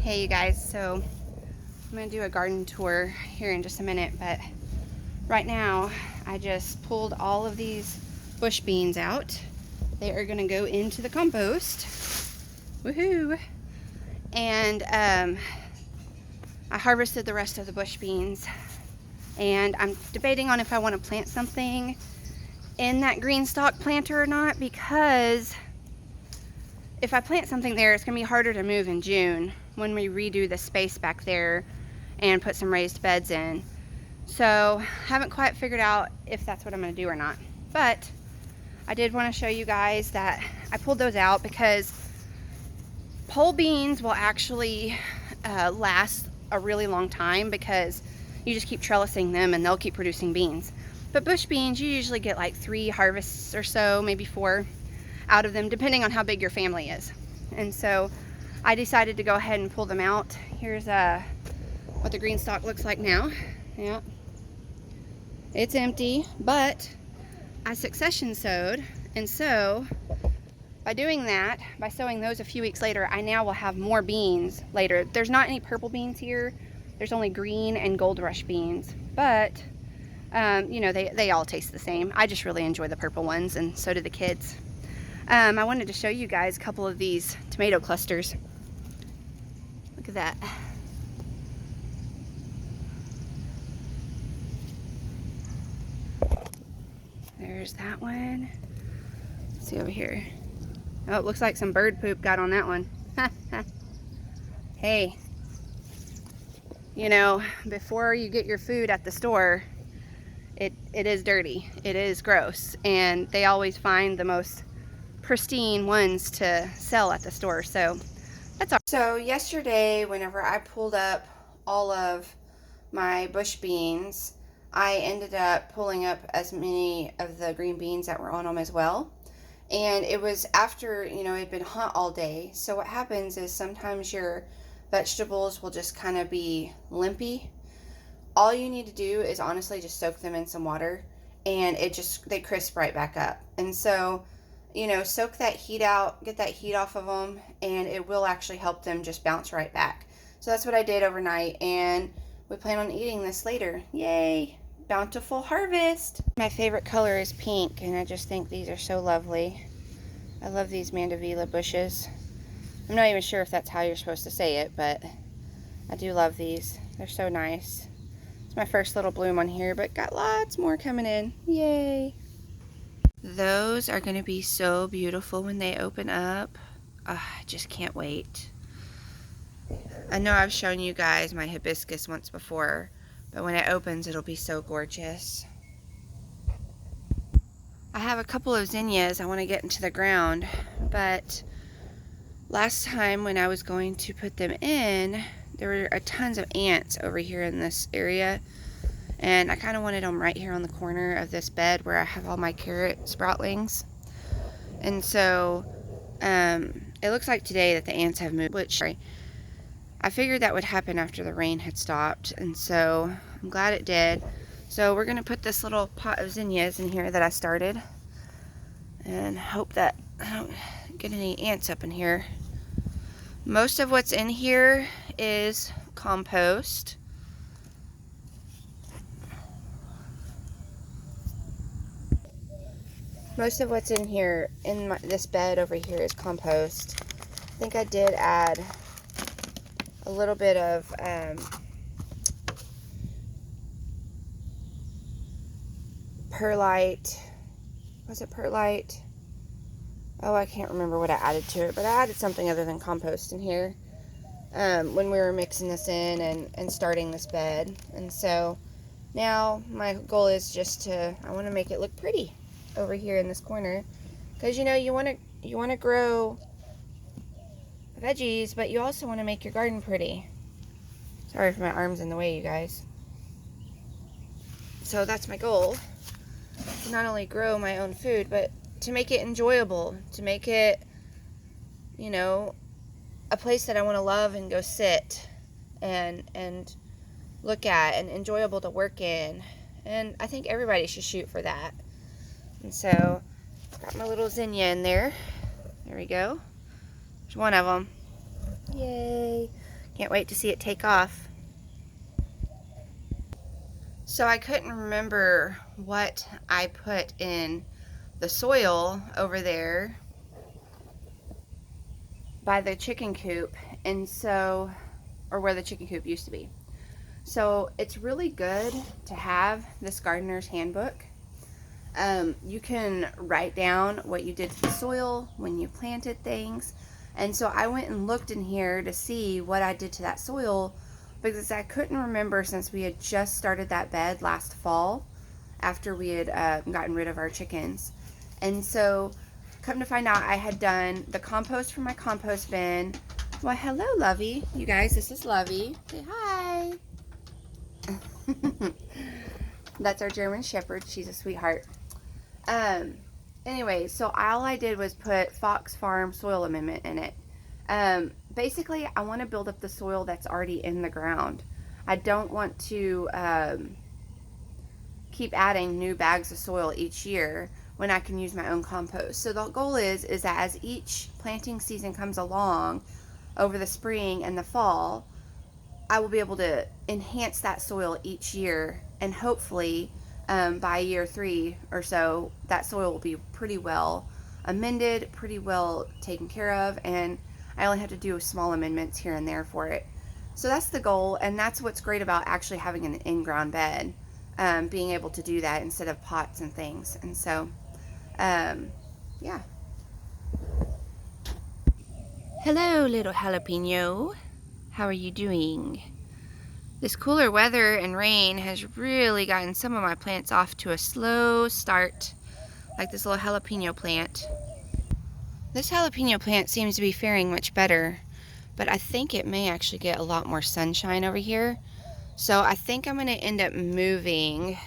Hey you guys, so I'm going to do a garden tour here in just a minute, but right now I just pulled all of these bush beans out. They are going to go into the compost. Woohoo! And I harvested the rest of the bush beans, and I'm debating on if I want to plant something in that green stalk planter or not, because if I plant something there, it's going to be harder to move in June when we redo the space back there and put some raised beds in. So haven't quite figured out if that's what I'm going to do or not. But I did want to show you guys that I pulled those out because pole beans will actually last a really long time because you just keep trellising them and they'll keep producing beans. But bush beans, you usually get like 3 harvests or so, maybe 4 out of them, depending on how big your family is. And so I decided to go ahead and pull them out. Here's what the green stalk looks like now. Yeah, it's empty, but I succession sowed, and so by doing that, by sowing those a few weeks later, I now will have more beans later. There's not any purple beans here. There's only green and gold rush beans, but you know, they all taste the same. I just really enjoy the purple ones, and so do the kids. I wanted to show you guys a couple of these tomato clusters. Look at that. There's that one. Let's see over here. Oh, it looks like some bird poop got on that one. Hey, you know, before you get your food at the store, it is dirty. It is gross. And they always find the most pristine ones to sell at the store. So that's all. So yesterday, whenever I pulled up all of my bush beans, I ended up pulling up as many of the green beans that were on them as well. And it was after, you know, it had been hot all day. So what happens is sometimes your vegetables will just kind of be limpy. All you need to do is honestly just soak them in some water, and they crisp right back up. And so, you know, soak that heat out, get that heat off of them, and it will actually help them just bounce right back. So that's what I did overnight, and we plan on eating this later. Yay! Bountiful harvest! My favorite color is pink, and I just think these are so lovely. I love these Mandevilla bushes. I'm not even sure if that's how you're supposed to say it, but I do love these. They're so nice. It's my first little bloom on here, but got lots more coming in. Yay! Those are going to be so beautiful when they open up. I just can't wait. I know I've shown you guys my hibiscus once before, but when it opens, it'll be so gorgeous. I have a couple of zinnias I want to get into the ground, but last time when I was going to put them in, there were tons of ants over here in this area, and I kind of wanted them right here on the corner of this bed where I have all my carrot sproutlings. And so it looks like today that the ants have moved, which I figured that would happen after the rain had stopped, and so I'm glad it did. So we're going to put this little pot of zinnias in here that I started and hope that I don't get any ants up in here. Most of what's in here is compost. Most of what's in here, this bed over here, is compost. I think I did add a little bit of perlite. Was it perlite? Oh, I can't remember what I added to it, but I added something other than compost in here when we were mixing this in and starting this bed. And so now my goal is just I want to make it look pretty over here in this corner, because you know, you want to grow veggies, but you also want to make your garden pretty. Sorry for my arms in the way, you guys. So that's my goal, to not only grow my own food, but to make it enjoyable, to make it, you know, a place that I want to love and go sit and look at, and enjoyable to work in. And I think everybody should shoot for that. And so got my little zinnia in there. There we go. There's one of them. Yay. Can't wait to see it take off. So I couldn't remember what I put in the soil over there by the chicken coop, and so, or where the chicken coop used to be. So it's really good to have this gardener's handbook. You can write down what you did to the soil when you planted things. And so I went and looked in here to see what I did to that soil, because I couldn't remember since we had just started that bed last fall after we had gotten rid of our chickens. And so come to find out, I had done the compost from my compost bin. Well, hello, Lovey. You guys, this is Lovey. Say hi. That's our German Shepherd. She's a sweetheart. Anyway, so all I did was put Fox Farm soil amendment in it. Basically, I want to build up the soil that's already in the ground. I don't want to keep adding new bags of soil each year when I can use my own compost. So the goal is that as each planting season comes along over the spring and the fall, I will be able to enhance that soil each year, and hopefully by year 3 or so, that soil will be pretty well amended, pretty well taken care of, and I only have to do small amendments here and there for it. So that's the goal, and that's what's great about actually having an in-ground bed, being able to do that instead of pots and things. And so, yeah. Hello, little jalapeno. How are you doing? This cooler weather and rain has really gotten some of my plants off to a slow start, like this little jalapeno plant. This jalapeno plant seems to be faring much better, but I think it may actually get a lot more sunshine over here. So I think I'm going to end up moving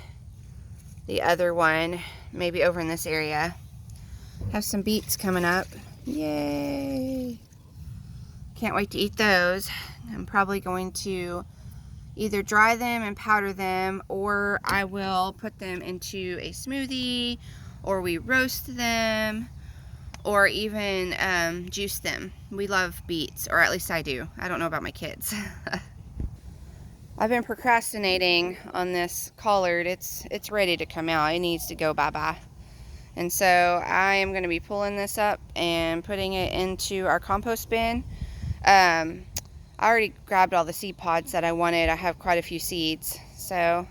the other one, maybe over in this area. Have some beets coming up. Yay! Can't wait to eat those. I'm probably going to either dry them and powder them, or I will put them into a smoothie, or we roast them, or even juice them. We love beets, or at least I do. I don't know about my kids. I've been procrastinating on this collard. It's ready to come out. It needs to go bye-bye. And so I am going to be pulling this up and putting it into our compost bin. I already grabbed all the seed pods that I wanted. I have quite a few seeds, so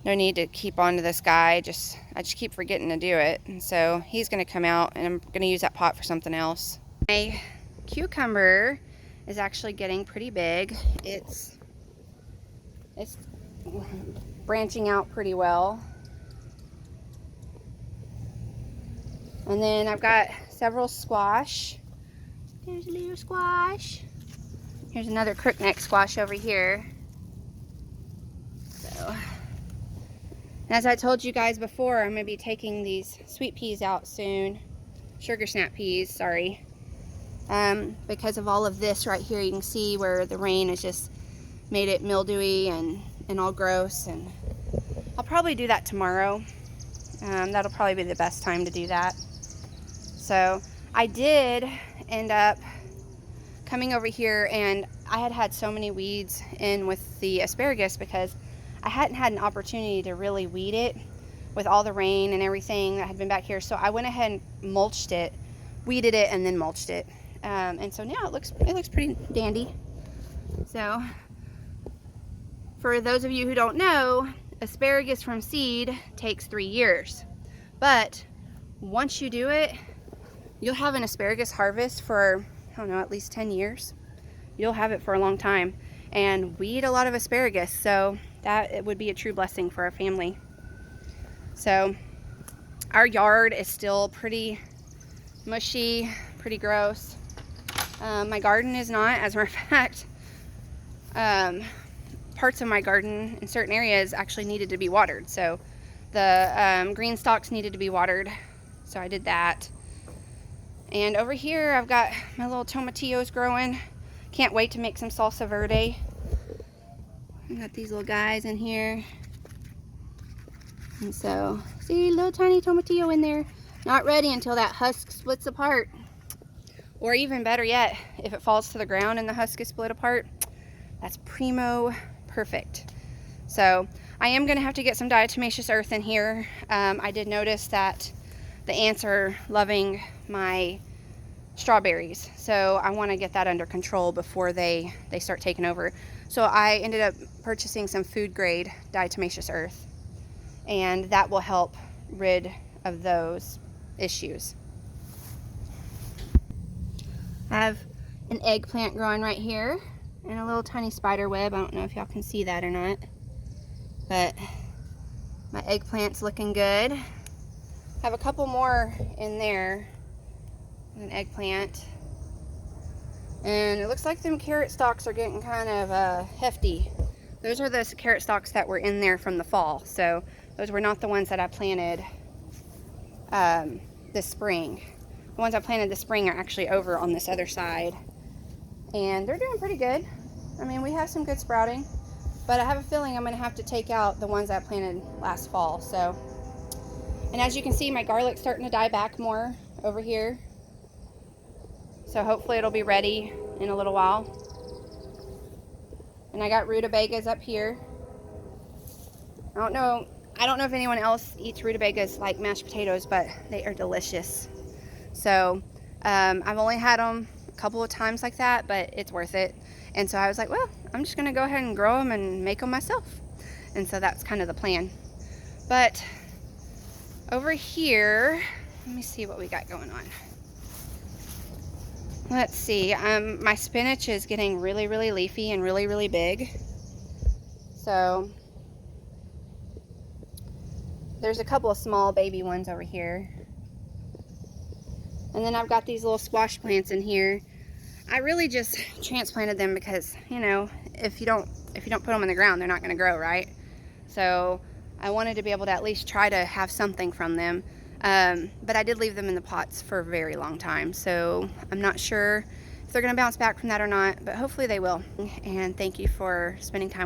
no need to keep on to this guy. I just keep forgetting to do it. And so he's going to come out, and I'm going to use that pot for something else. My cucumber is actually getting pretty big. It's branching out pretty well. And then I've got several squash. There's a little squash. Here's another crookneck squash over here. So, and as I told you guys before, I'm going to be taking these sweet peas out soon. Sugar snap peas, sorry. Because of all of this right here, you can see where the rain has just made it mildewy and all gross. And I'll probably do that tomorrow. That'll probably be the best time to do that. So I did end up coming over here, and I had so many weeds in with the asparagus because I hadn't had an opportunity to really weed it with all the rain and everything that had been back here. So I went ahead and mulched it, weeded it, and then mulched it. And so now it looks pretty dandy. So for those of you who don't know, asparagus from seed takes 3 years. But once you do it, you'll have an asparagus harvest for, I don't know, at least 10 years. You'll have it for a long time. And we eat a lot of asparagus, so that it would be a true blessing for our family. So our yard is still pretty mushy, pretty gross. My garden is not. As a matter of fact, parts of my garden in certain areas actually needed to be watered. So the green stalks needed to be watered, so I did that. And over here I've got my little tomatillos growing. Can't wait to make some salsa verde. I got these little guys in here. And so, see, little tiny tomatillo in there. Not ready until that husk splits apart. Or even better yet, if it falls to the ground and the husk is split apart, that's primo perfect. So I am gonna have to get some diatomaceous earth in here. I did notice that the ants are loving my strawberries, so I want to get that under control before they start taking over. So I ended up purchasing some food grade diatomaceous earth, and that will help rid of those issues. I have an eggplant growing right here and a little tiny spider web. I don't know if y'all can see that or not, but my eggplant's looking good. I have a couple more in there, an eggplant, and it looks like them carrot stalks are getting kind of hefty. Those are the carrot stalks that were in there from the fall, so those were not the ones that I planted this spring. The ones I planted this spring are actually over on this other side, and they're doing pretty good. I mean, we have some good sprouting, but I have a feeling I'm going to have to take out the ones I planted last fall. So, and as you can see, my garlic's starting to die back more over here, so hopefully it'll be ready in a little while. And I got rutabagas up here. I don't know if anyone else eats rutabagas like mashed potatoes, but they are delicious. So I've only had them a couple of times like that, but it's worth it. And so I was like, well, I'm just gonna go ahead and grow them and make them myself. And so that's kind of the plan. But over here, let me see what we got going on. Let's see, my spinach is getting really, really leafy and really, really big. So there's a couple of small baby ones over here. And then I've got these little squash plants in here. I really just transplanted them because, you know, if you don't put them in the ground, they're not gonna grow, right? So I wanted to be able to at least try to have something from them. But I did leave them in the pots for a very long time, so I'm not sure if they're gonna bounce back from that or not, but hopefully they will. And thank you for spending time